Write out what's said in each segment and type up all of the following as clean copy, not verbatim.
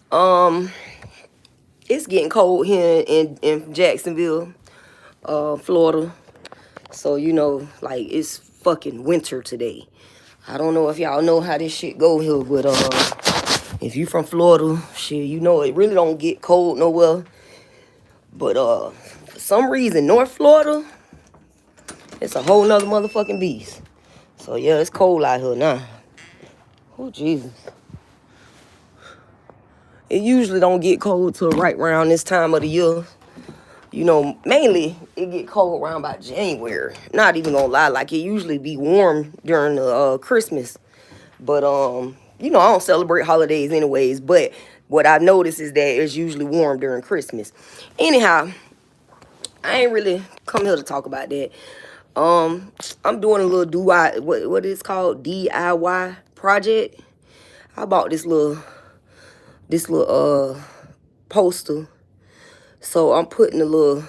Um, it's getting cold here in Jacksonville, Florida. So, like it's fucking winter today. I don't know if y'all know how this shit go here, but if you from Florida, shit, it really don't get cold nowhere. But for some reason, North Florida, it's a whole nother motherfucking beast. So yeah, it's cold out here now. Oh Jesus. It usually don't get cold till right around this time of the year. Mainly it get cold around by January. Not even gonna lie, like it usually be warm during the Christmas. But I don't celebrate holidays anyways. But what I've noticed is that it's usually warm during Christmas. Anyhow, I ain't really come here to talk about that. I'm doing a little what is called DIY project. I bought this little poster. So I'm putting the little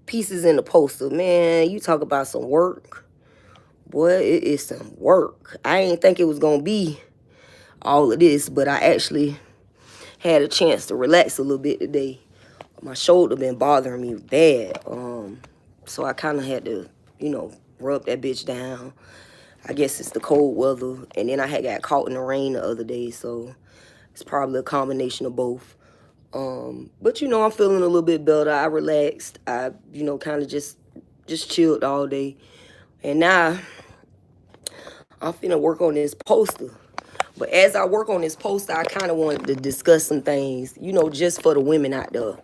pieces in the poster. Man, you talk about some work. Boy, it is some work. I ain't think it was gonna be all of this, but I actually had a chance to relax a little bit today. My shoulder been bothering me bad. So I kind of had to, rub that bitch down. I guess it's the cold weather. And then I had got caught in the rain the other day, so it's probably a combination of both. But I'm feeling a little bit better. I relaxed. I, kind of just chilled all day. And now I'm finna work on this poster. But as I work on this poster, I kind of wanted to discuss some things, just for the women out there.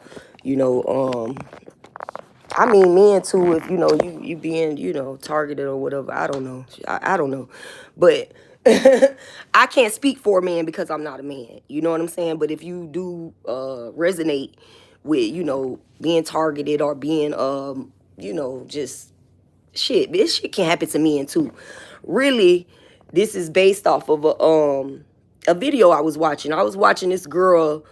I mean men too, if you being, targeted or whatever. I don't know. I don't know. But I can't speak for a man because I'm not a man. You know what I'm saying? But if you do resonate with, being targeted or being just shit, this shit can happen to men too. Really, this is based off of a video I was watching. I was watching this girl,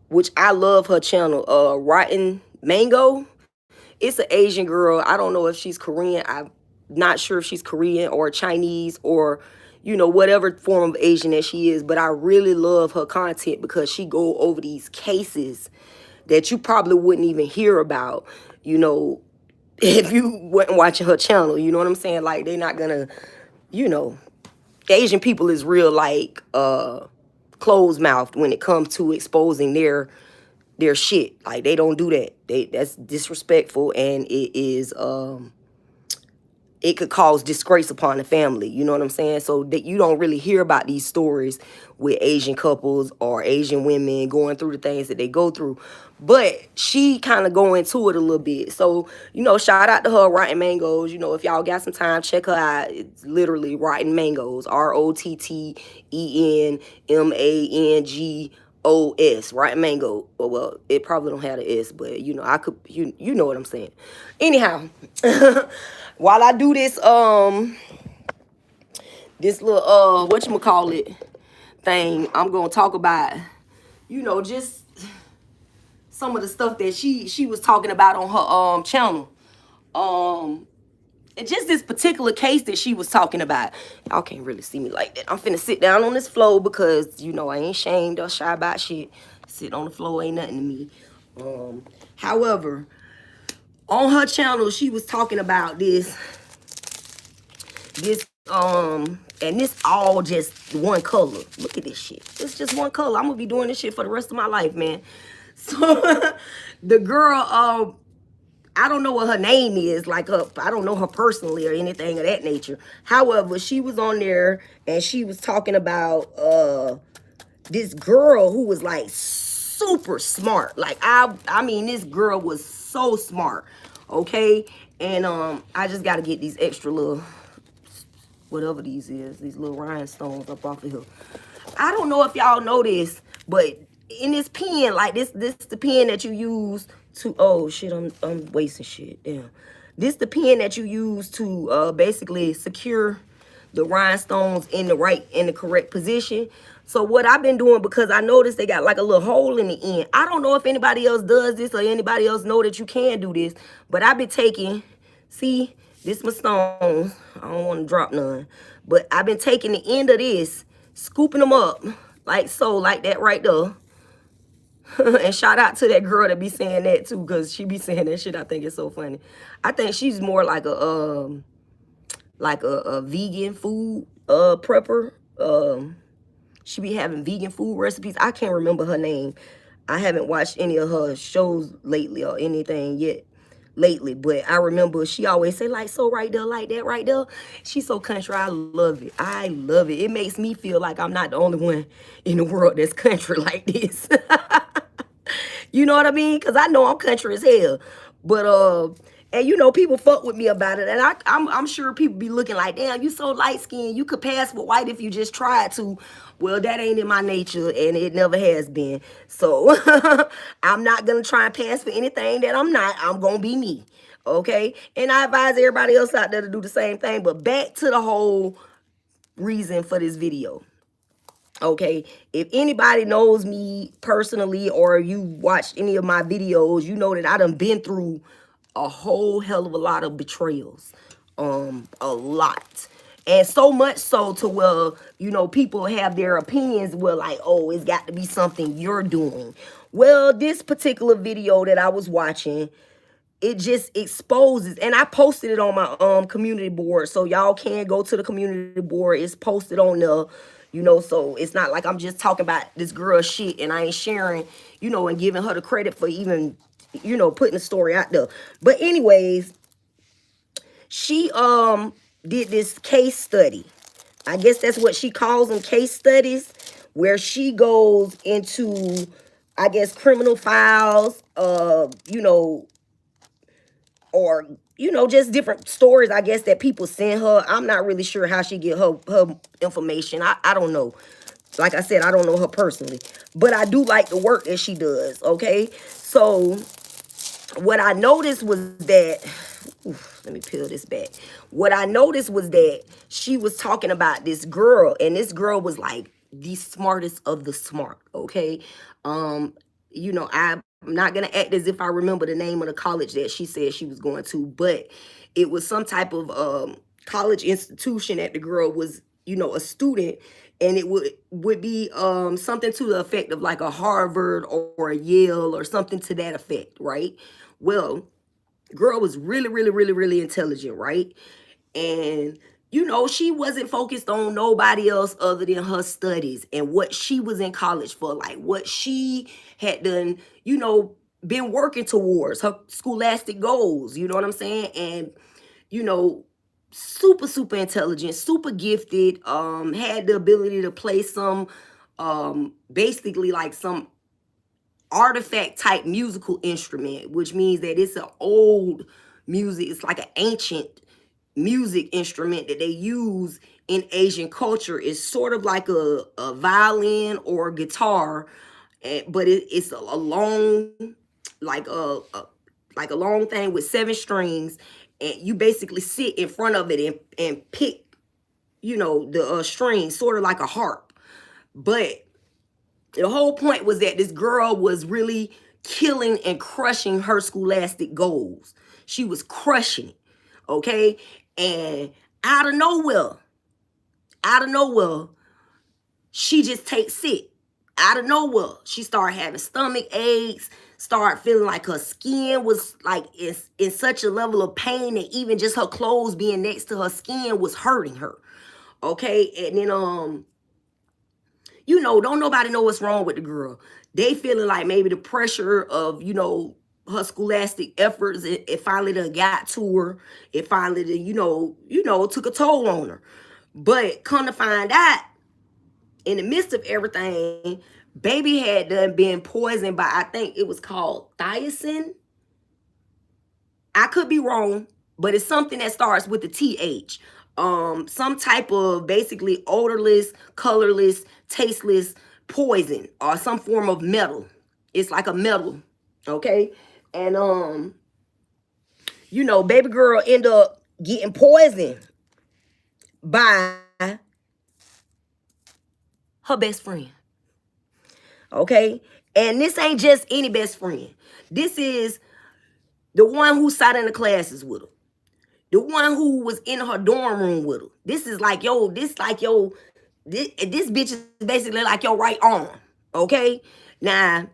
which I love her channel, Rotten Mango. It's an Asian girl. I don't know if she's Korean. I'm not sure if she's Korean or Chinese or, whatever form of Asian that she is. But I really love her content because she go over these cases that you probably wouldn't even hear about, if you weren't watching her channel. You know what I'm saying? Like, they're not gonna, Asian people is real, like, closed mouthed when it comes to exposing their shit. Like, they don't do that. That's disrespectful, and it could cause disgrace upon the family. You know what I'm saying? So that you don't really hear about these stories with Asian couples or Asian women going through the things that they go through. But she kind of go into it a little bit. So, shout out to her, Rotten Mangoes. If y'all got some time, check her out. It's literally Rotten Mangoes. ROTTENMANGOS, Rotten Mango. Well, it probably don't have the S, but I could, you know what I'm saying. Anyhow, while I do this little whatchamacallit thing, I'm gonna talk about, just some of the stuff that she was talking about on her channel. And just this particular case that she was talking about. Y'all can't really see me like that. I'm finna sit down on this floor because, I ain't ashamed or shy about shit. Sit on the floor ain't nothing to me. However, on her channel, she was talking about this, and this all just one color. Look at this shit. It's just one color. I'm gonna be doing this shit for the rest of my life, man. So the girl, I don't know what her name is, like I don't know her personally or anything of that nature. However, she was on there and she was talking about this girl who was like super smart. Like I mean this girl was so smart, okay? And I just gotta get these extra little, whatever these is, these little rhinestones up off of here. I don't know if y'all know this, but in this pen, like this the pen that you use to, oh shit, I'm wasting shit. Damn. This the pen that you use to basically secure the rhinestones in the correct position. So what I've been doing, because I noticed they got like a little hole in the end. I don't know if anybody else does this or anybody else know that you can do this, but I've been taking, see, this my stones. I don't want to drop none. But I've been taking the end of this scooping them up like so, like that right there. And shout out to that girl that be saying that too, because she be saying that shit. I think it's so funny. I think she's more like a vegan food prepper. She be having vegan food recipes. I can't remember her name. I haven't watched any of her shows lately or anything yet lately, but I remember she always say like so right there, like that right there. She's so country. I love it. I love it. It makes me feel like I'm not the only one in the world that's country like this. You know what I mean? Because I know I'm country as hell. But and you know, people fuck with me about it. And I'm sure people be looking like, damn, you so light skinned. You could pass for white if you just tried to. Well, that ain't in my nature, and it never has been. So I'm not gonna try and pass for anything that I'm not. I'm gonna be me. Okay? And I advise everybody else out there to do the same thing. But back to the whole reason for this video. Okay, if anybody knows me personally or you watched any of my videos, you know that I done been through a whole hell of a lot of betrayals. A lot. And so much so to where, you know, people have their opinions where like, oh, it's got to be something you're doing. Well, this particular video that I was watching, it just exposes, and I posted it on my community board, so y'all can go to the community board. It's posted on the, you know, so it's not like I'm just talking about this girl shit and I ain't sharing, you know, and giving her the credit for even, you know, putting the story out there. But anyways, she did this case study. I guess that's what she calls them, case studies, where she goes into, I guess, criminal files, you know, or, you know, just different stories, I guess, that people send her. I'm not really sure how she get her information. I don't know. Like I said, I don't know her personally. But I do like the work that she does, okay? So what I noticed was that, let me peel this back. What I noticed was that she was talking about this girl, and this girl was like the smartest of the smart, okay? You know, I'm not gonna act as if I remember the name of the college that she said she was going to, but it was some type of college institution that the girl was, you know, a student, and it would be something to the effect of like a Harvard or a Yale or something to that effect, right? Well, girl was really, really, really, really intelligent, right? And you know, she wasn't focused on nobody else other than her studies and what she was in college for, like what she had done, you know, been working towards her scholastic goals, you know what I'm saying? And, you know, super, super intelligent, super gifted, had the ability to play some, basically like some artifact type musical instrument, which means that it's an old music. It's like an ancient music instrument that they use in Asian culture. Is sort of like a violin or a guitar, but it's a long, like a long thing with 7 strings, and you basically sit in front of it and pick, you know, the strings, sort of like a harp. But the whole point was that this girl was really killing and crushing her scholastic goals. She was crushing it, okay? And out of nowhere, she just takes sick. Out of nowhere, she started having stomach aches, started feeling like her skin was like in such a level of pain that even just her clothes being next to her skin was hurting her, okay? And then you know, don't nobody know what's wrong with the girl. They feeling like maybe the pressure of, you know, her scholastic efforts, it finally done got to her. It finally, you know, took a toll on her. But come to find out, in the midst of everything, baby had done been poisoned by, I think it was called thiacin. I could be wrong, but it's something that starts with the TH. Some type of basically odorless, colorless, tasteless poison or some form of metal. It's like a metal, okay? And you know, baby girl end up getting poisoned by her best friend, okay? And this ain't just any best friend. This is the one who sat in the classes with her. The one who was in her dorm room with her. This is like, yo, this bitch is basically like your right arm. Okay? Now,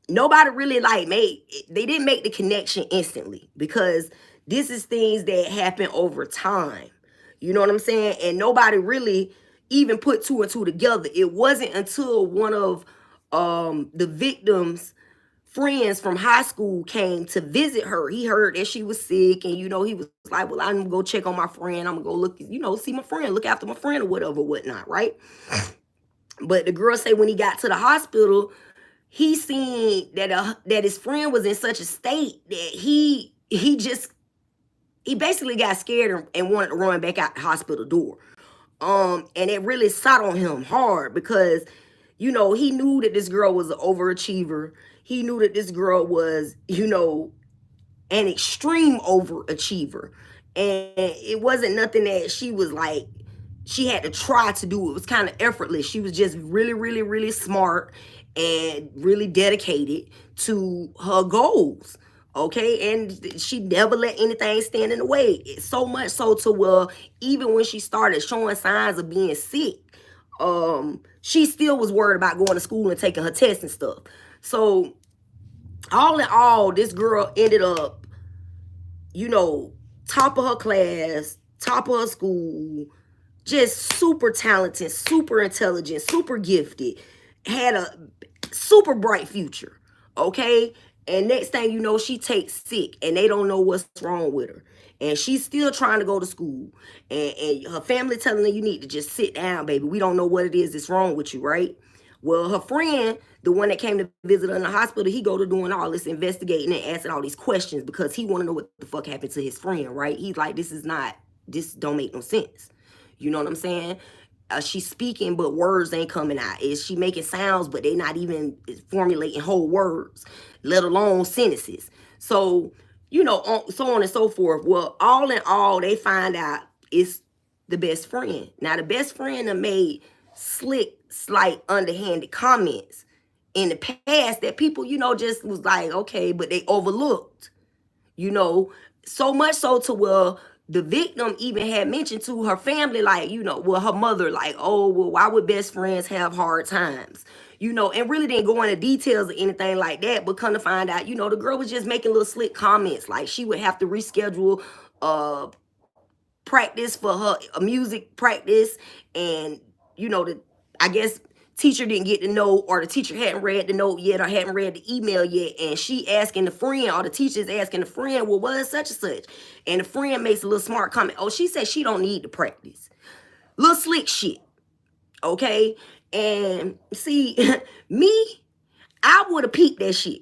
nobody really like they didn't make the connection instantly, because this is things that happen over time. You know what I'm saying? And nobody really even put two and two together. It wasn't until one of the victims' friends from high school came to visit her. He heard that she was sick, and he was like, well, I'm gonna go check on my friend. I'm gonna go look, see my friend, look after my friend or whatever, whatnot, right? But the girl said when he got to the hospital, he seen that his friend was in such a state that he basically got scared and wanted to run back out the hospital door. And it really sat on him hard, because he knew that this girl was an overachiever. He knew that this girl was an extreme overachiever, and it wasn't nothing that she was like she had to try to do. It was kind of effortless. She was just really, really, really smart and really dedicated to her goals. Okay, and she never let anything stand in the way. So much so to where even when she started showing signs of being sick, she still was worried about going to school and taking her tests and stuff. So all in all, this girl ended up, top of her class, top of her school, just super talented, super intelligent, super gifted, had a super bright future. Okay? And next thing you know, she takes sick and they don't know what's wrong with her. And she's still trying to go to school. And her family telling her, you need to just sit down, baby. We don't know what it is that's wrong with you, right? Well, her friend, the one that came to visit her in the hospital, he go to doing all this investigating and asking all these questions because he want to know what the fuck happened to his friend, right? He's like, this don't make no sense. You know what I'm saying? She's speaking, but words ain't coming out. Is she making sounds, but they not even formulating whole words, let alone sentences. So, so on and so forth. Well, all in all, they find out it's the best friend. Now, the best friend that made slight, underhanded comments in the past that people, just was like, okay, but they overlooked. So much so to where the victim even had mentioned to her family, like, her mother, like, oh, well, why would best friends have hard times? And really didn't go into details or anything like that, but come to find out, the girl was just making little slick comments, like she would have to reschedule practice for her music practice, and I guess teacher didn't get the note, or the teacher hadn't read the note yet, or hadn't read the email yet, and she asking the friend, or the teacher's asking the friend, well, what is such and such? And the friend makes a little smart comment. Oh, she said she don't need to practice. Little slick shit. Okay? And see, me, I would have peeped that shit.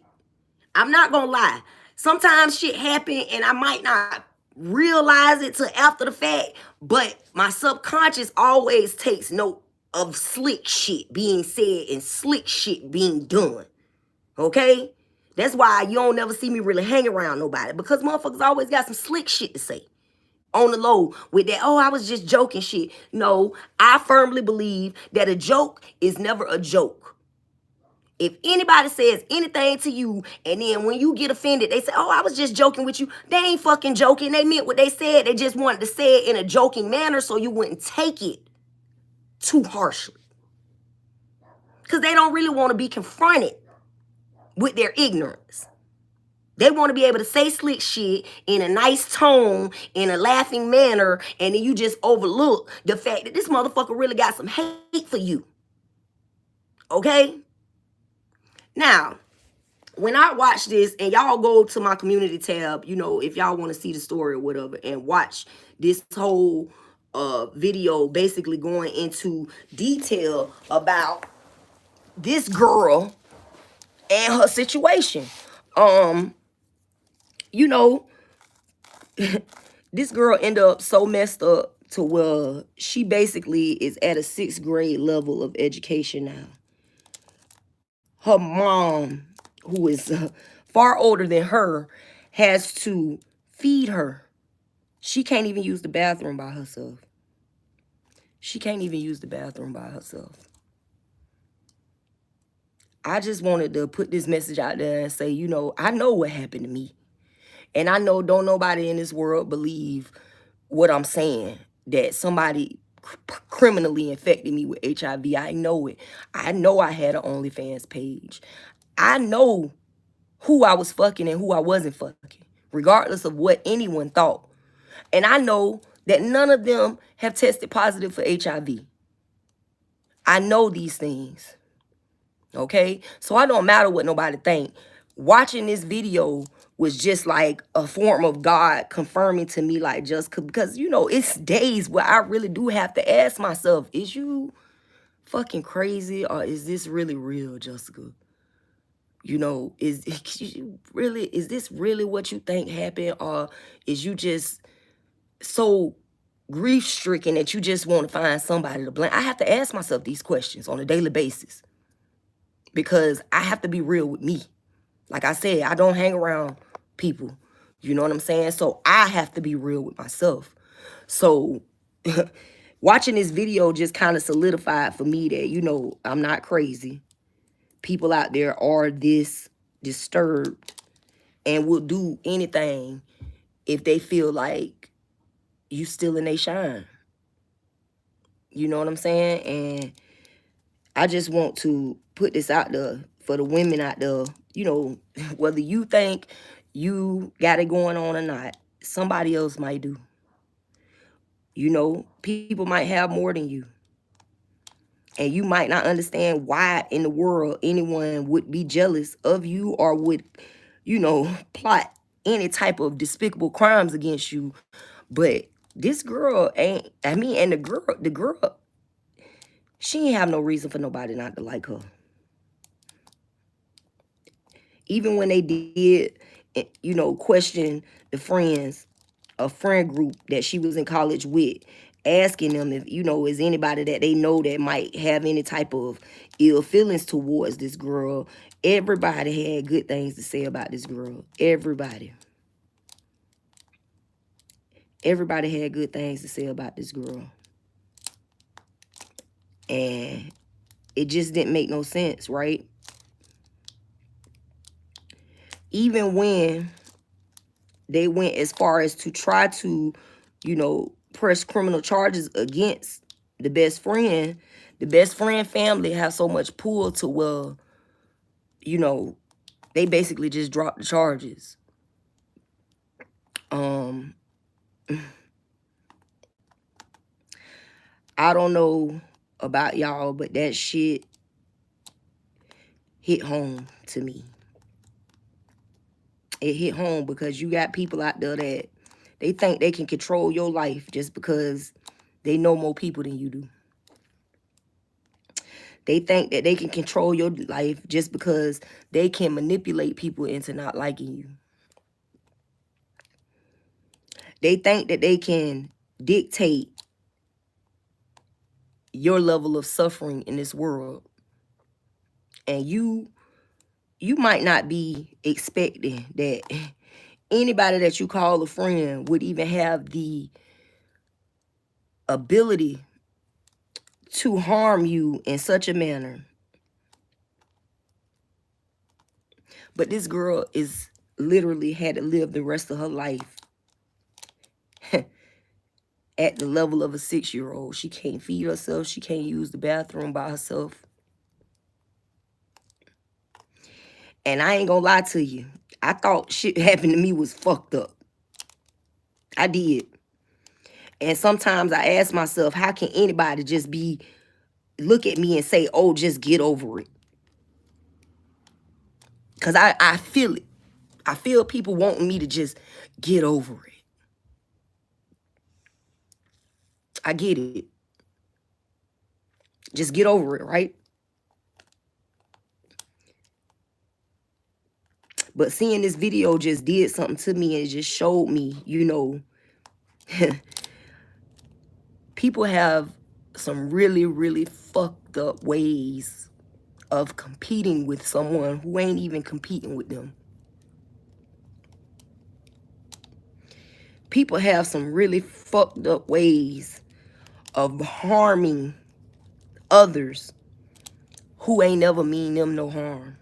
I'm not gonna lie. Sometimes shit happen and I might not realize it till after the fact, but my subconscious always takes note of slick shit being said and slick shit being done. Okay? That's why you don't never see me really hang around nobody, because motherfuckers always got some slick shit to say. On the low with that, oh, I was just joking shit. No, I firmly believe that a joke is never a joke. If anybody says anything to you, and then when you get offended, they say, oh, I was just joking with you. They ain't fucking joking. They meant what they said. They just wanted to say it in a joking manner so you wouldn't take it too harshly. Because they don't really want to be confronted with their ignorance. They want to be able to say slick shit in a nice tone, in a laughing manner, and then you just overlook the fact that this motherfucker really got some hate for you. Okay? Now, when I watch this, and y'all go to my community tab, if y'all want to see the story or whatever, and watch this whole video basically going into detail about this girl and her situation. This girl ended up so messed up to where she basically is at a 6th grade level of education now. Her mom, who is far older than her, has to feed her. She can't even use the bathroom by herself. She can't even use the bathroom by herself. I just wanted to put this message out there and say, I know what happened to me. And I know don't nobody in this world believe what I'm saying, that somebody criminally infected me with HIV. I know it. I know I had an OnlyFans page. I know who I was fucking and who I wasn't fucking, regardless of what anyone thought. And I know that none of them have tested positive for HIV. I know these things. Okay? So it don't matter what nobody think. Watching this video was just like a form of God confirming to me, like, just because, you know, it's days where I really do have to ask myself, is you fucking crazy, or is this really real, Jessica? You know, is this really what you think happened, or is you just so grief stricken that you just want to find somebody to blame? I have to ask myself these questions on a daily basis, because I have to be real with me. Like I said, I don't hang around people. You know what I'm saying? So I have to be real with myself. So watching this video just kind of solidified for me that, you know, I'm not crazy. People out there are this disturbed and will do anything if they feel like you still in they shine. You know what I'm saying? And I just want to put this out there for the women out there. You know, whether you think you got it going on or not, somebody else might do. You know, people might have more than you. And you might not understand why in the world anyone would be jealous of you or would, you know, plot any type of despicable crimes against you. But this girl ain't, I mean, and the girl, she ain't have no reason for nobody not to like her. Even when they did, you know, question the friends, a friend group that she was in college with, asking them if, you know, is anybody that they know that might have any type of ill feelings towards this girl. Everybody had good things to say about this girl. Everybody. Everybody had good things to say about this girl. And it just didn't make no sense, right? Even when they went as far as to try to, you know, press criminal charges against the best friend family have so much pull to, well, you know, they basically just dropped the charges. I don't know about y'all, but that shit hit home to me. It hit home because you got people out there that they think they can control your life just because they know more people than you do. They think that they can control your life just because they can manipulate people into not liking you. They think that they can dictate your level of suffering in this world. And you might not be expecting that anybody that you call a friend would even have the ability to harm you in such a manner. But this girl is literally had to live the rest of her life at the level of a 6-year-old. She can't feed herself. She can't use the bathroom by herself. And I ain't gonna lie to you. I thought shit happened to me was fucked up. I did. And sometimes I ask myself, how can anybody just look at me and say, oh, just get over it? Because I feel it. I feel people wanting me to just get over it. I get it. Just get over it, right? But seeing this video just did something to me and just showed me, you know, people have some really, really fucked up ways of competing with someone who ain't even competing with them. People have some really fucked up ways of harming others who ain't never mean them no harm.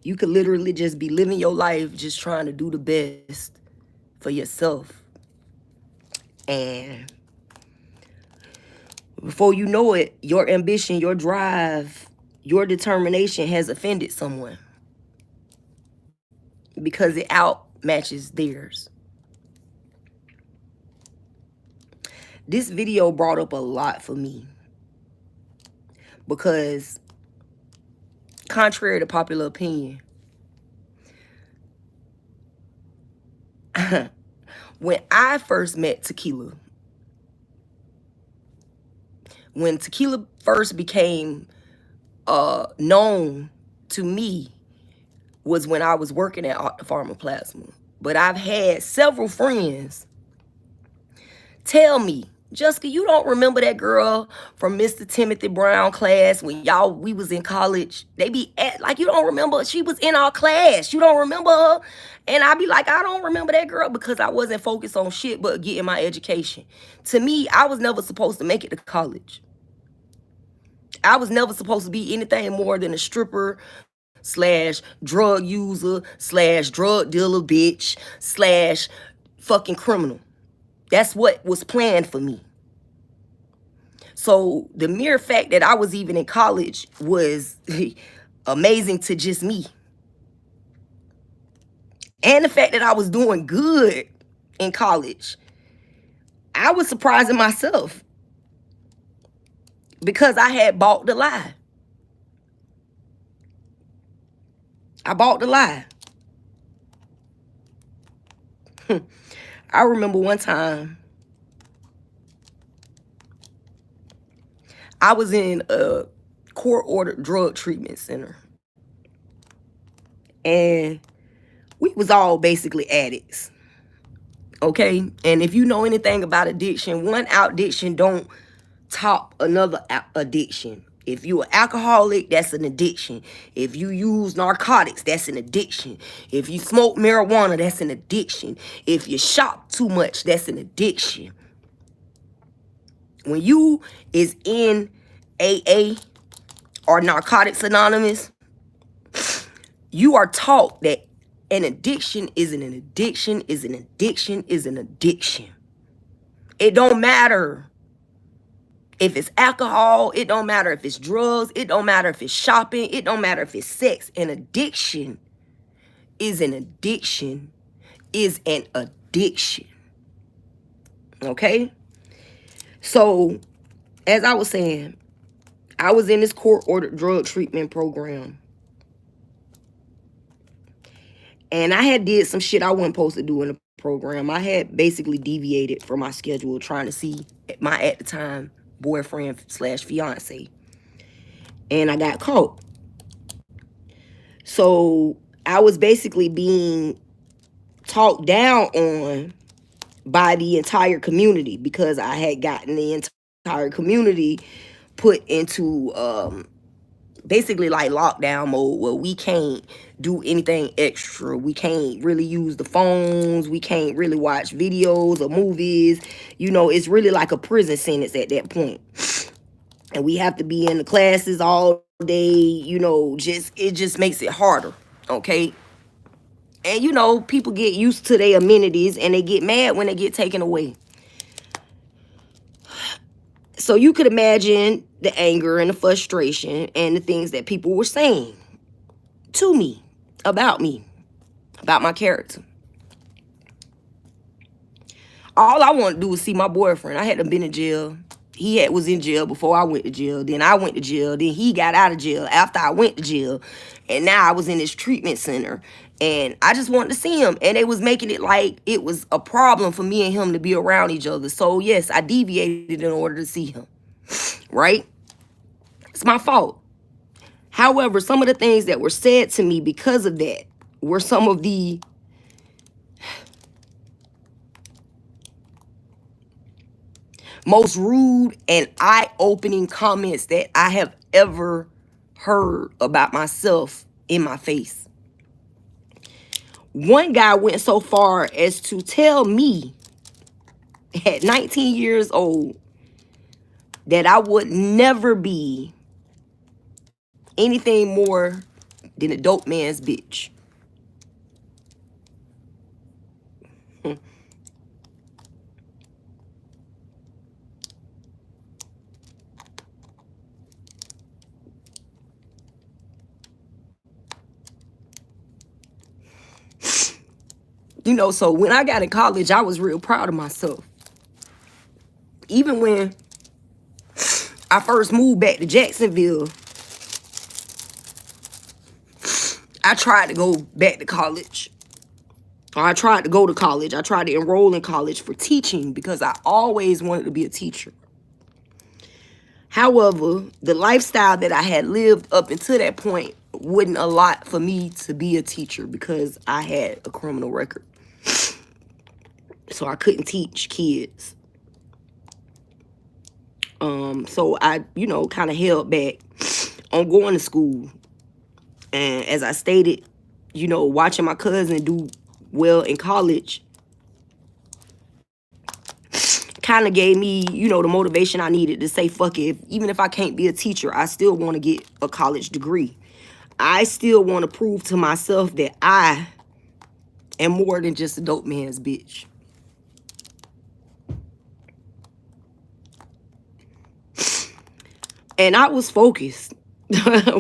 You could literally just be living your life just trying to do the best for yourself. And before you know it, your ambition, your drive, your determination has offended someone because it outmatches theirs. This video brought up a lot for me because, contrary to popular opinion, when I first met Tequila, when Tequila first became known to me, was when I was working at Pharmaplasma. But I've had several friends tell me, Jessica, you don't remember that girl from Mr. Timothy Brown class when we was in college? They be like, you don't remember? She was in our class. You don't remember her? And I be like, I don't remember that girl, because I wasn't focused on shit but getting my education. To me, I was never supposed to make it to college. I was never supposed to be anything more than a stripper slash drug user slash drug dealer bitch slash fucking criminal. That's what was planned for me. So the mere fact that I was even in college was amazing to just me. And the fact that I was doing good in college, I was surprising myself because I had bought the lie. I bought the lie. I remember one time I was in a court-ordered drug treatment center. And we was all basically addicts. Okay? And if you know anything about addiction, one addiction don't top another addiction. If you're an alcoholic, that's an addiction. If you use narcotics, that's an addiction. If you smoke marijuana, that's an addiction. If you shop too much, that's an addiction. When you is in AA or Narcotics Anonymous, you are taught that an addiction is an addiction, is an addiction, is an addiction. It don't matter if it's alcohol, it don't matter if it's drugs, it don't matter if it's shopping, it don't matter if it's sex. An addiction is an addiction, is an addiction. Okay? So, as I was saying, I was in this court-ordered drug treatment program. And I had did some shit I wasn't supposed to do in the program. I had basically deviated from my schedule trying to see my, at the time, boyfriend slash fiance. And I got caught. So I was basically being talked down on by the entire community because I had gotten the entire community put into basically like lockdown mode where we can't do anything extra. We can't really use the phones. We can't really watch videos or movies. You know, it's really like a prison sentence at that point. And we have to be in the classes all day, you know, it just makes it harder, okay? And, you know, people get used to their amenities and they get mad when they get taken away. So you could imagine the anger and the frustration and the things that people were saying to me, about my character. All I wanted to do was see my boyfriend. I hadn't been in jail. He was in jail before I went to jail. Then I went to jail. Then he got out of jail after I went to jail. And now I was in this treatment center. And I just wanted to see him. And they was making it like it was a problem for me and him to be around each other. So, yes, I deviated in order to see him. Right? It's my fault. However, some of the things that were said to me because of that were some of the most rude and eye-opening comments that I have ever heard about myself in my face. One guy went so far as to tell me at 19 years old that I would never be anything more than a dope man's bitch. You know, so when I got in college, I was real proud of myself. Even when I first moved back to Jacksonville, I tried to go back to college. Or I tried to go to college. I tried to enroll in college for teaching because I always wanted to be a teacher. However, the lifestyle that I had lived up until that point wouldn't allot for me to be a teacher because I had a criminal record. So I couldn't teach kids. So I, you know, kind of held back on going to school. And as I stated, you know, watching my cousin do well in college kind of gave me, you know, the motivation I needed to say, fuck it. Even if I can't be a teacher, I still want to get a college degree. I still want to prove to myself that I am more than just a dope man's bitch. And I was focused.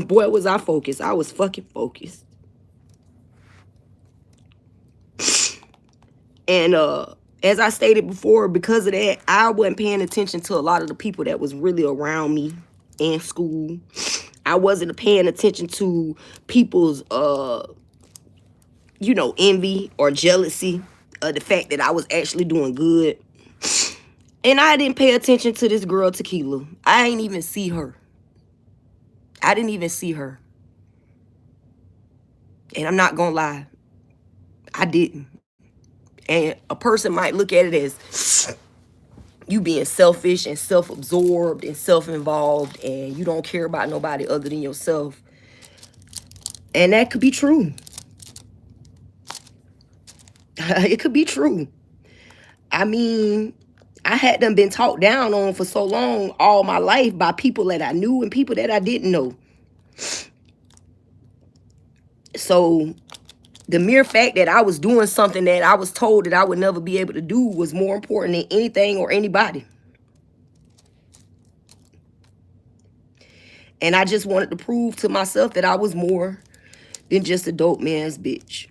Boy, was I focused. I was fucking focused. And as I stated before, because of that, I wasn't paying attention to a lot of the people that was really around me in school. I wasn't paying attention to people's, you know, envy or jealousy of the fact that I was actually doing good. And I didn't pay attention to this girl, Tequila. I ain't even see her. I didn't even see her. And I'm not gonna lie, I didn't. And a person might look at it as you being selfish and self-absorbed and self-involved and you don't care about nobody other than yourself. And that could be true. It could be true. I mean, I had them been talked down on for so long all my life by people that I knew and people that I didn't know. So the mere fact that I was doing something that I was told that I would never be able to do was more important than anything or anybody. And I just wanted to prove to myself that I was more than just a dope man's bitch.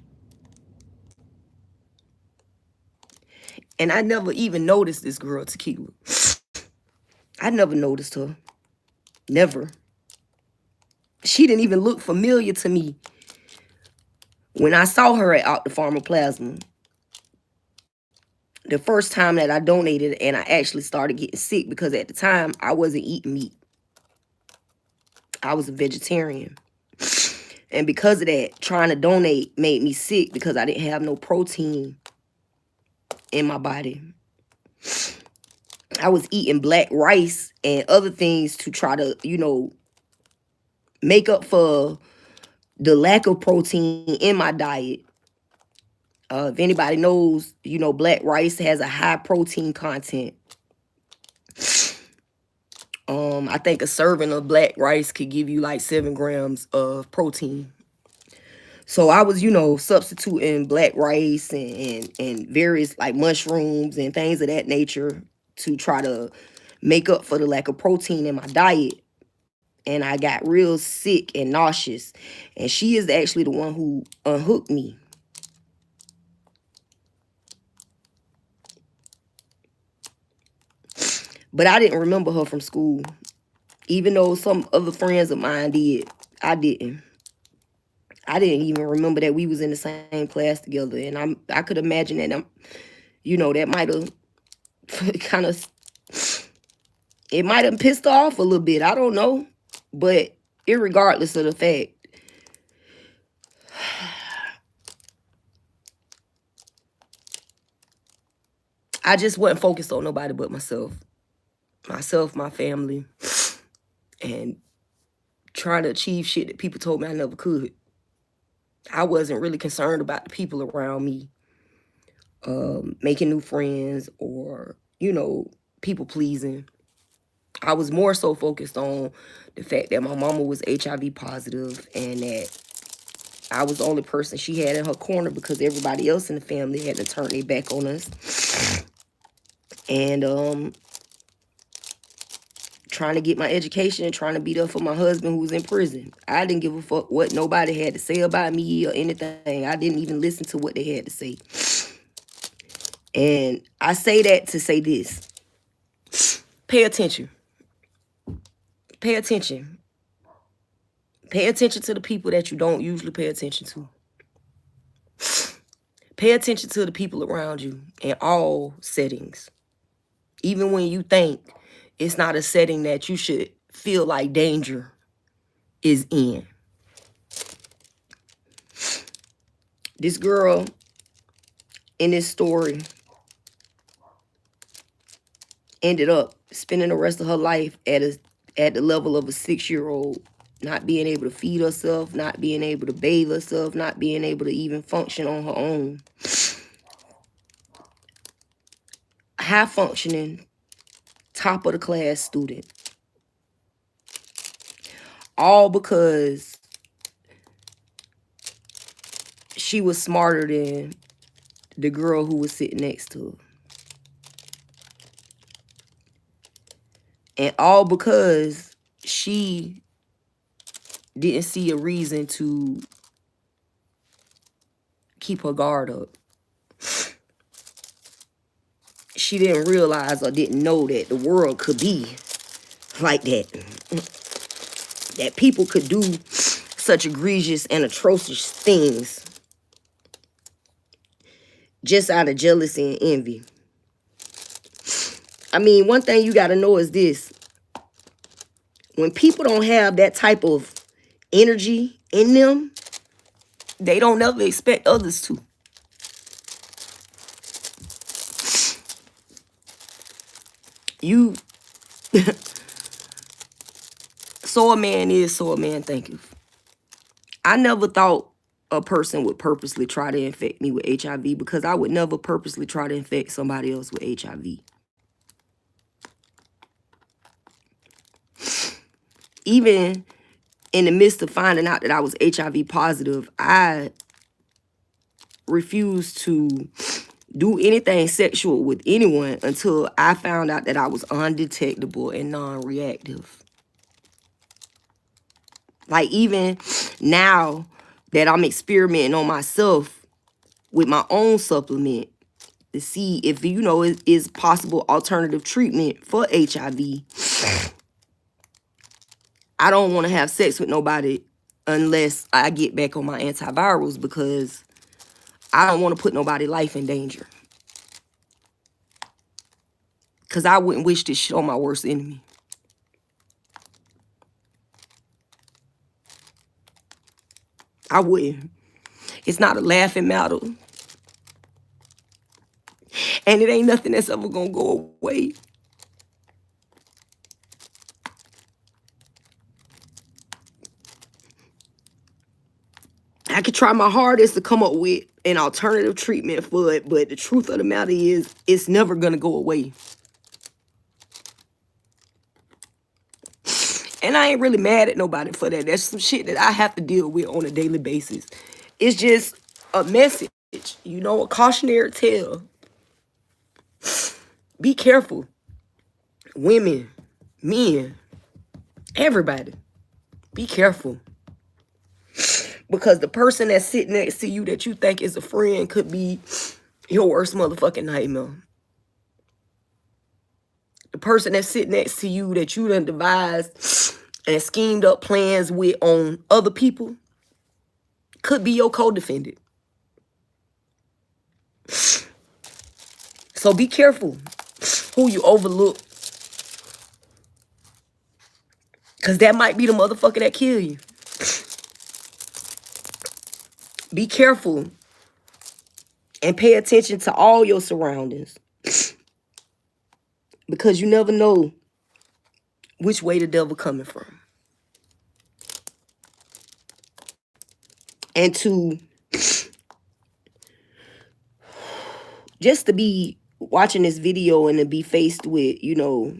And I never even noticed this girl, Tequila. I never noticed her. Never. She didn't even look familiar to me when I saw her at the Pharmaplasma. The first time that I donated and I actually started getting sick because at the time I wasn't eating meat. I was a vegetarian. And because of that, trying to donate made me sick because I didn't have no protein in my body. I was eating black rice and other things to try to, you know, make up for the lack of protein in my diet. If anybody knows, you know, black rice has a high protein content. I think a serving of black rice could give you like 7 grams of protein. So I was, you know, substituting black rice and various like mushrooms and things of that nature to try to make up for the lack of protein in my diet. And I got real sick and nauseous. And she is actually the one who unhooked me. But I didn't remember her from school. Even though some other friends of mine did, I didn't. I didn't even remember that we was in the same class together. And I could imagine that, you know, that might have kind of, it might have pissed her off a little bit. I don't know. But irregardless of the fact, I just wasn't focused on nobody but myself. Myself, my family, and trying to achieve shit that people told me I never could. I wasn't really concerned about the people around me, making new friends or, you know, people pleasing. I was more so focused on the fact that my mama was HIV positive and that I was the only person she had in her corner because everybody else in the family had to turn their back on us. And trying to get my education and trying to be there for my husband who was in prison. I didn't give a fuck what nobody had to say about me or anything. I didn't even listen to what they had to say. And I say that to say this. Pay attention. Pay attention. Pay attention to the people that you don't usually pay attention to. Pay attention to the people around you in all settings. Even when you think it's not a setting that you should feel like danger is in. This girl in this story ended up spending the rest of her life at the level of a 6-year-old, not being able to feed herself, not being able to bathe herself, not being able to even function on her own. High functioning, top of the class student. All because she was smarter than the girl who was sitting next to her. And all because she didn't see a reason to keep her guard up. She didn't realize or didn't know that the world could be like that. That people could do such egregious and atrocious things just out of jealousy and envy. I mean, one thing you got to know is this. When people don't have that type of energy in them, they don't ever expect others to. You, so a man is, so a man thinketh. I never thought a person would purposely try to infect me with HIV because I would never purposely try to infect somebody else with HIV. Even in the midst of finding out that I was HIV positive, I refused to do anything sexual with anyone until I found out that I was undetectable and non-reactive. Like even now that I'm experimenting on myself with my own supplement to see if, you know, it is possible alternative treatment for HIV. I don't want to have sex with nobody unless I get back on my antivirals because I don't want to put nobody's life in danger. Because I wouldn't wish this shit on my worst enemy. I wouldn't. It's not a laughing matter. And it ain't nothing that's ever going to go away. I could try my hardest to come up with an alternative treatment for it, but the truth of the matter is, it's never going to go away. And I ain't really mad at nobody for that. That's some shit that I have to deal with on a daily basis. It's just a message, you know, a cautionary tale. Be careful. Women, men, everybody. Be careful. Because the person that's sitting next to you that you think is a friend could be your worst motherfucking nightmare. The person that's sitting next to you that you done devised and schemed up plans with on other people could be your co-defendant. So be careful who you overlook. Because that might be the motherfucker that kill you. Be careful and pay attention to all your surroundings. Because you never know which way the devil coming from. And to just to be watching this video and to be faced with, you know,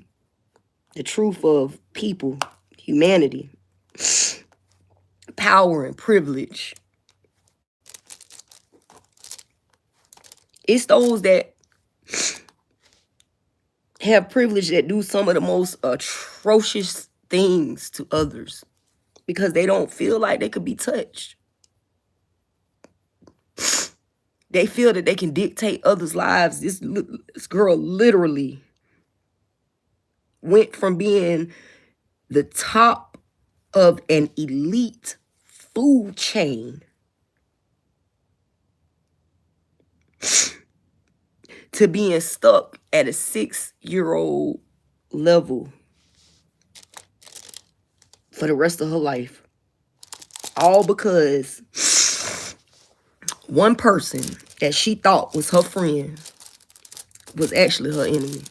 the truth of people, humanity, power and privilege. It's those that have privilege that do some of the most atrocious things to others because they don't feel like they could be touched. They feel that they can dictate others' lives. This girl literally went from being the top of an elite food chain to being stuck at a 6-year-old level for the rest of her life. All because one person that she thought was her friend was actually her enemy.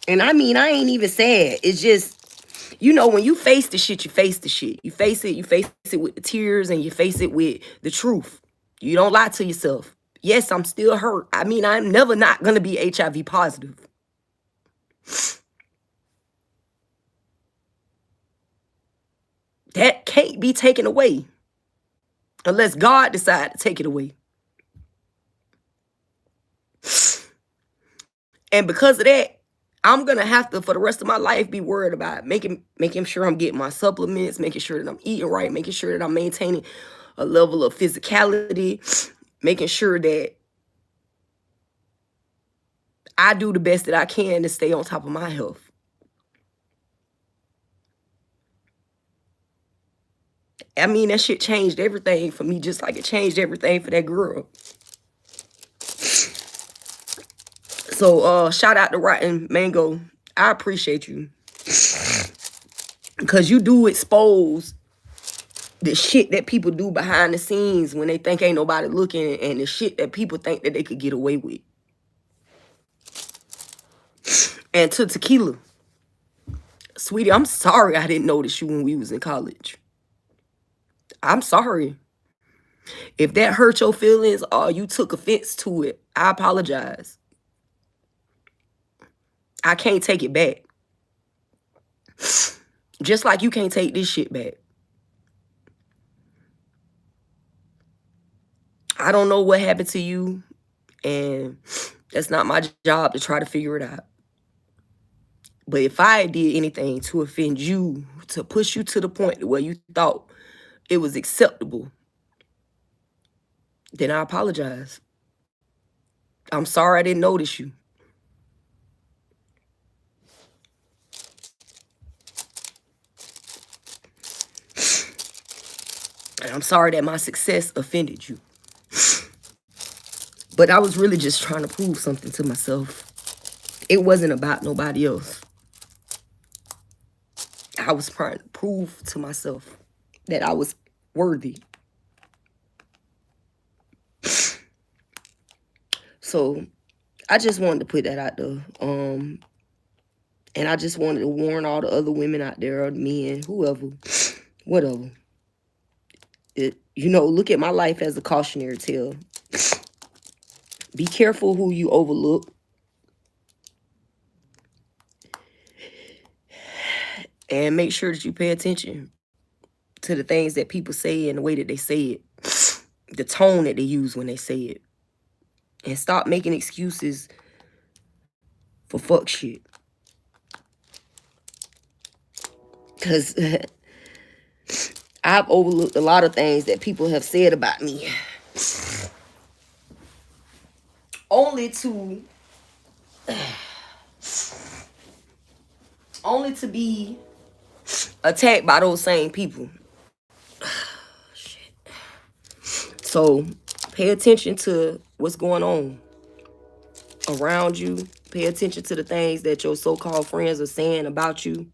And I mean, I ain't even sad. It's just, you know, when you face the shit, you face the shit. You face it with the tears, and you face it with the truth. You don't lie to yourself. Yes, I'm still hurt. I mean, I'm never not going to be HIV positive. That can't be taken away unless God decides to take it away. And because of that, I'm going to have to, for the rest of my life, be worried about making sure I'm getting my supplements, making sure that I'm eating right, making sure that I'm maintaining a level of physicality, making sure that I do the best that I can to stay on top of my health. I mean, that shit changed everything for me, just like it changed everything for that girl. So, shout out to Rotten Mango. I appreciate you. Because you do expose the shit that people do behind the scenes when they think ain't nobody looking, and the shit that people think that they could get away with. And to Tequila, sweetie, I'm sorry I didn't notice you when we was in college. I'm sorry. If that hurt your feelings or you took offense to it, I apologize. I can't take it back. Just like you can't take this shit back. I don't know what happened to you, and that's not my job to try to figure it out. But if I did anything to offend you, to push you to the point where you thought it was acceptable, then I apologize. I'm sorry I didn't notice you. And I'm sorry that my success offended you. But I was really just trying to prove something to myself. It wasn't about nobody else. I was trying to prove to myself that I was worthy. So I just wanted to put that out there. And I just wanted to warn all the other women out there, or men, whoever, whatever. You know, look at my life as a cautionary tale. Be careful who you overlook. And make sure that you pay attention to the things that people say and the way that they say it. The tone that they use when they say it. And stop making excuses for fuck shit. Because I've overlooked a lot of things that people have said about me. Only to be attacked by those same people. Shit. So pay attention to what's going on around you. Pay attention to the things that your so-called friends are saying about you.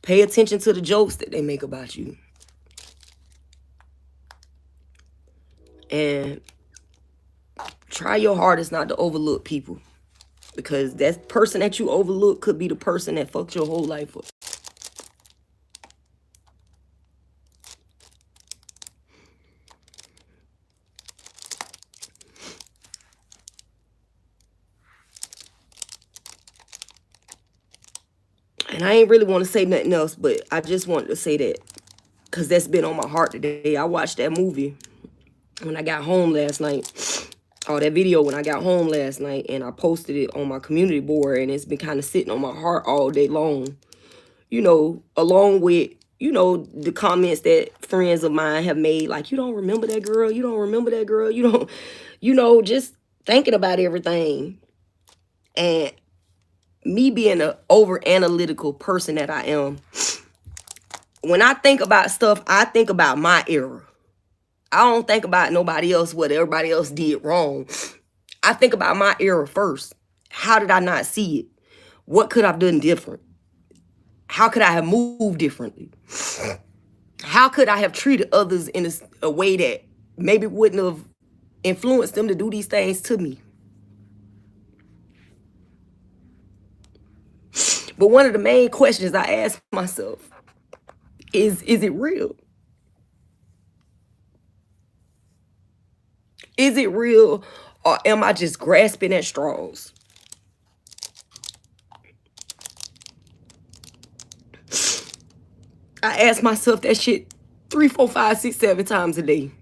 Pay attention to the jokes that they make about you. And try your hardest not to overlook people. Because that person that you overlook could be the person that fucked your whole life up. And I ain't really want to say nothing else, but I just wanted to say that because that's been on my heart today. I watched that movie when I got home last night. Or that video when I got home last night, and I posted it on my community board, and it's been kind of sitting on my heart all day long. along with, the comments that friends of mine have made, like, you don't remember that girl, you don't remember that girl, you don't, just thinking about everything. And me being an over analytical person that I am, when I think about stuff, I think about my era. I don't think about nobody else, what everybody else did wrong. I think about my era first. How did I not see it? What could I have done different? How could I have moved differently? How could I have treated others in a way that maybe wouldn't have influenced them to do these things to me? But one of the main questions I ask myself is it real? Is it real, or am I just grasping at straws? I ask myself that shit 3, 4, 5, 6, 7 times a day.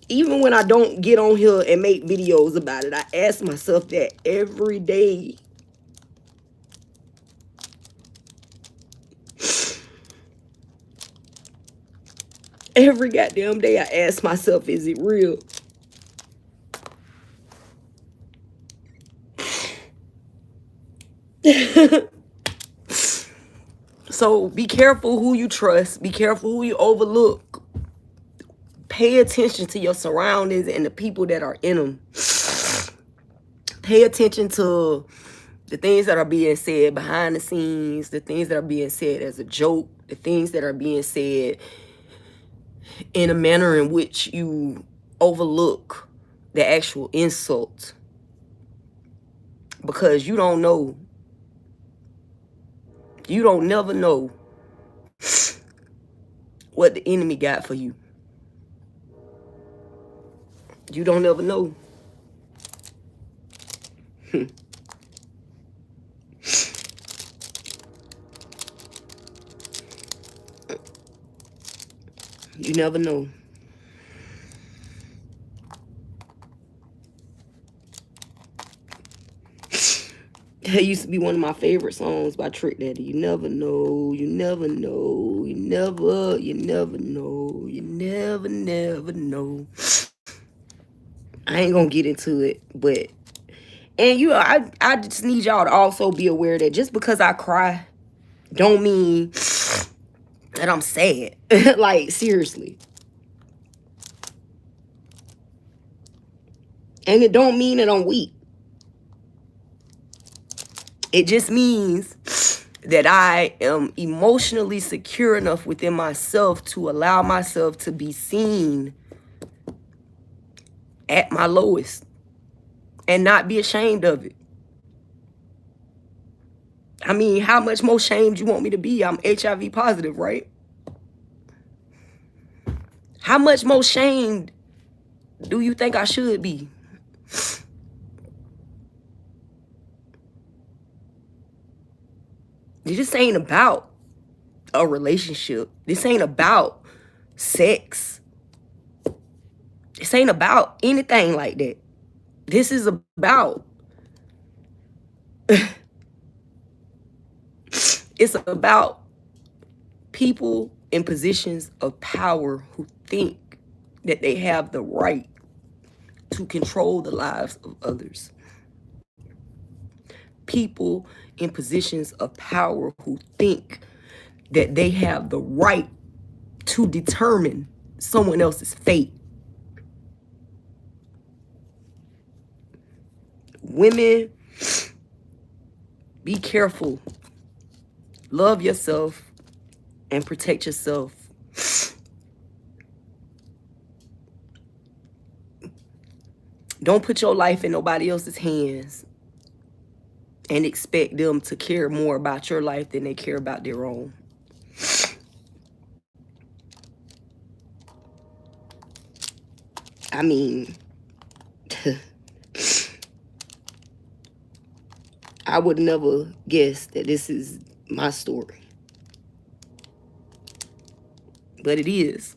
Even when I don't get on here and make videos about it, I ask myself that every day. Every goddamn day I ask myself, is it real? So be careful who you trust. Be careful who you overlook. Pay attention to your surroundings and the people that are in them. Pay attention to the things that are being said behind the scenes, the things that are being said as a joke, the things that are being said in a manner in which you overlook the actual insult. Because you don't know. You don't never know what the enemy got for you. You don't ever know. You never know. That used to be one of my favorite songs by Trick Daddy. You never know, you never know, you never know, you never know. I ain't gonna get into it, but, and I just need y'all to also be aware that just because I cry don't mean that I'm sad. Like, seriously. And it don't mean that I'm weak. It just means that I am emotionally secure enough within myself to allow myself to be seen at my lowest and not be ashamed of it. I mean, how much more shamed you want me to be? I'm HIV positive, right? How much more shamed do you think I should be? This ain't about a relationship. This ain't about sex. This ain't about anything like that. This is about it's about people in positions of power who think that they have the right to control the lives of others. People in positions of power who think that they have the right to determine someone else's fate. Women, be careful. Love yourself and protect yourself. Don't put your life in nobody else's hands and expect them to care more about your life than they care about their own. I mean, I would never guess that this is my story. But it is.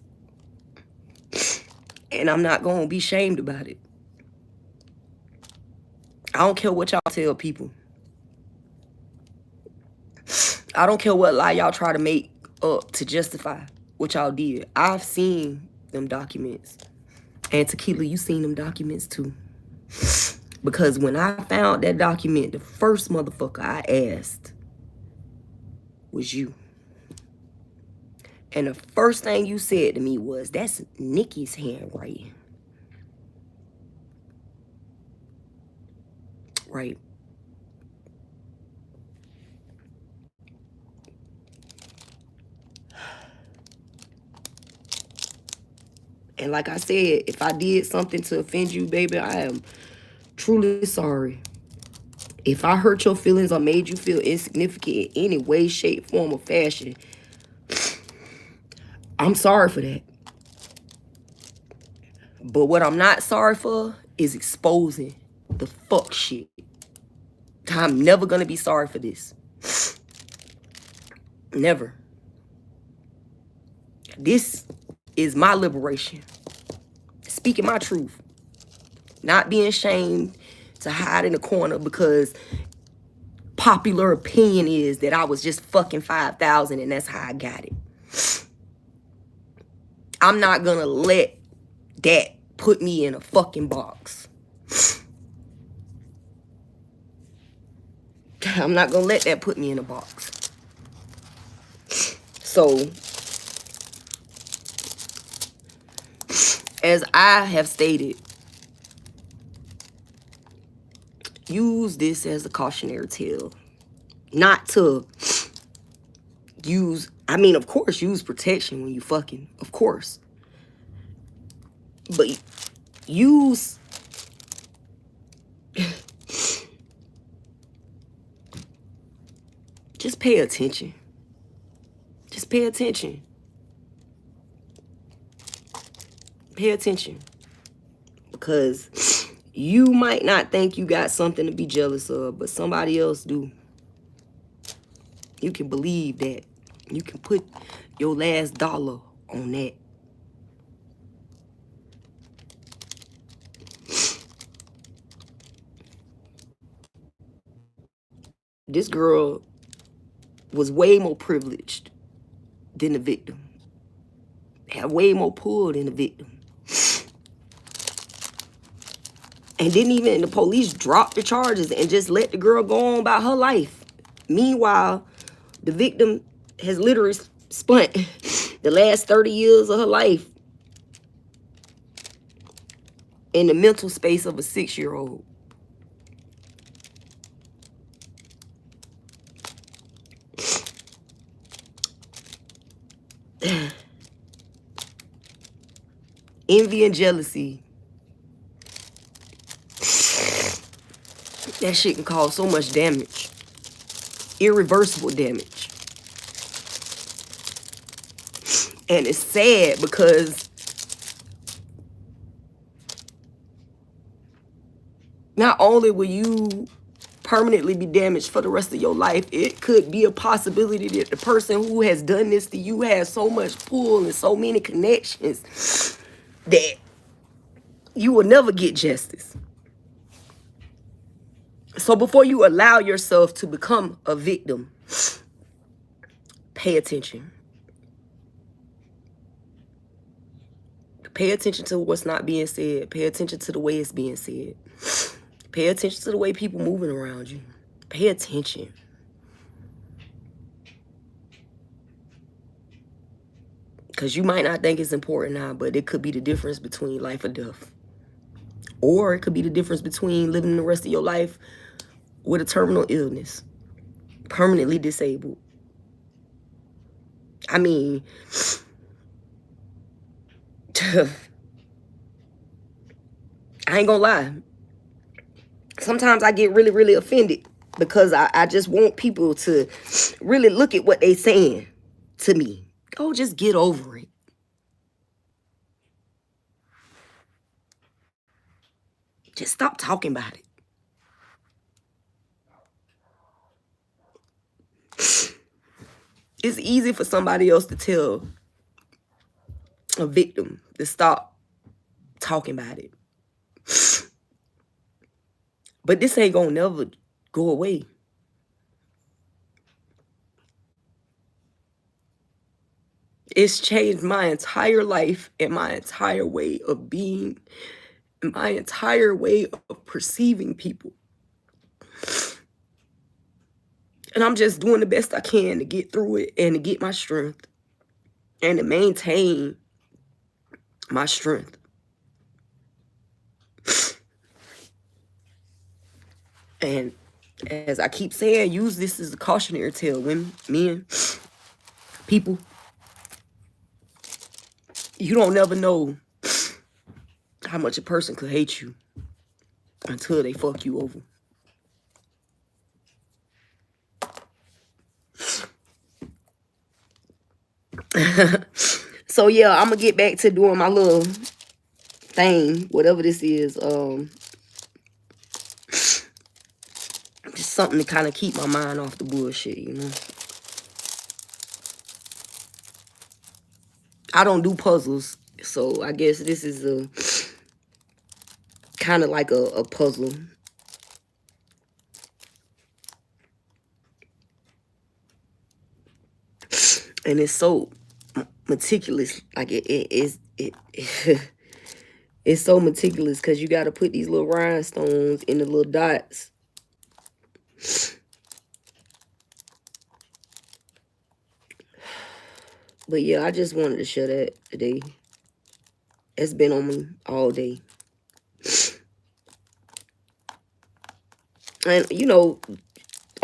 And I'm not going to be shamed about it. I don't care what y'all tell people. I don't care what lie y'all try to make up to justify what y'all did. I've seen them documents. And Tequila, you seen them documents too. Because when I found that document, the first motherfucker I asked was you. And the first thing you said to me was, that's Nikki's handwriting. Right. And like I said, if I did something to offend you, baby, I am truly sorry. If I hurt your feelings or made you feel insignificant in any way, shape, form, or fashion, I'm sorry for that. But what I'm not sorry for is exposing the fuck shit. I'm never gonna be sorry for this. Never. This is my liberation. Speaking my truth. Not being ashamed to hide in the corner because popular opinion is that I was just fucking 5,000 and that's how I got it. I'm not gonna let that put me in a fucking box. I'm not gonna let that put me in a box. So, as I have stated, use this as a cautionary tale. Not to use, I mean, of course, use protection when you fucking, of course. But use just pay attention. Just pay attention. Pay attention. Because you might not think you got something to be jealous of, but somebody else do. You can believe that. You can put your last dollar on that. This girl was way more privileged than the victim. Had way more pull than the victim. And didn't even the police drop the charges and just let the girl go on about her life. Meanwhile, the victim has literally spent the last 30 years of her life in the mental space of a 6-year-old. Envy and jealousy. That shit can cause so much damage. Irreversible damage. And it's sad because not only will you permanently be damaged for the rest of your life, it could be a possibility that the person who has done this to you has so much pull and so many connections that you will never get justice. So before you allow yourself to become a victim, pay attention. Pay attention to what's not being said. Pay attention to the way it's being said. Pay attention to the way people moving around you. Pay attention. Because you might not think it's important now, but it could be the difference between life or death. Or it could be the difference between living the rest of your life with a terminal illness. Permanently disabled. I mean, I ain't gonna lie. Sometimes I get really, really offended because I just want people to really look at what they saying to me. Oh, just get over it. Just stop talking about it. It's easy for somebody else to tell a victim to stop talking about it. But this ain't gonna never go away. It's changed my entire life and my entire way of being, my entire way of perceiving people. And I'm just doing the best I can to get through it and to get my strength and to maintain my strength. And as I keep saying, use this as a cautionary tale. Women, men, people, you don't never know how much a person could hate you until they fuck you over. So yeah, I'm gonna get back to doing my little thing, whatever this is. Just something to kind of keep my mind off the bullshit, you know. I don't do puzzles, so I guess this is a kind of like a puzzle. And it's so meticulous, like it's so meticulous because you got to put these little rhinestones in the little dots. But yeah, I just wanted to share that today. It's been on me all day. And, you know,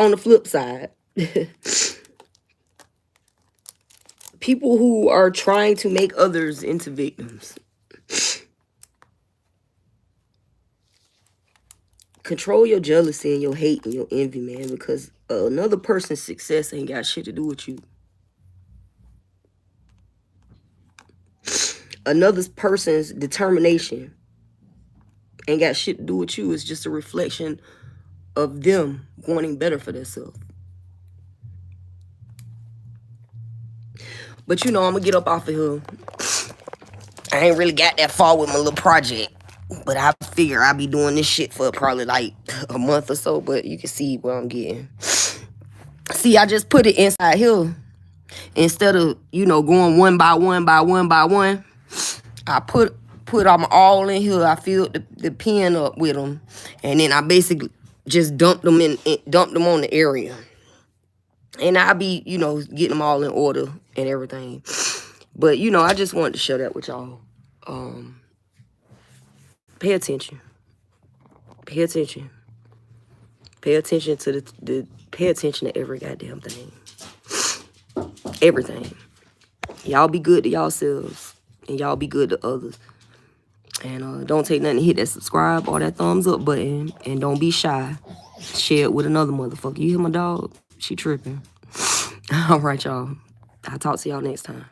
on the flip side, people who are trying to make others into victims, control your jealousy and your hate and your envy, man, because another person's success ain't got shit to do with you. Another person's determination ain't got shit to do with you. It's just a reflection of them wanting better for themselves. But you know, I'm gonna get up off of here. I ain't really got that far with my little project, but I figure I'll be doing this shit for probably like a month or so, but you can see where I'm getting. See, I just put it inside here. Instead of, you know, going one by one by one by one, I put them all in here. I filled the pen up with them, and then I basically just dumped them on the area. And I'll be, you know, getting them all in order and everything. But, you know, I just wanted to share that with y'all. Pay attention. Pay attention. Pay attention to pay attention to every goddamn thing. Everything. Y'all be good to yourselves. And y'all be good to others. And don't take nothing to hit that subscribe or that thumbs up button. And don't be shy. Share it with another motherfucker. You hear my dog? She tripping. All right, y'all. I'll talk to y'all next time.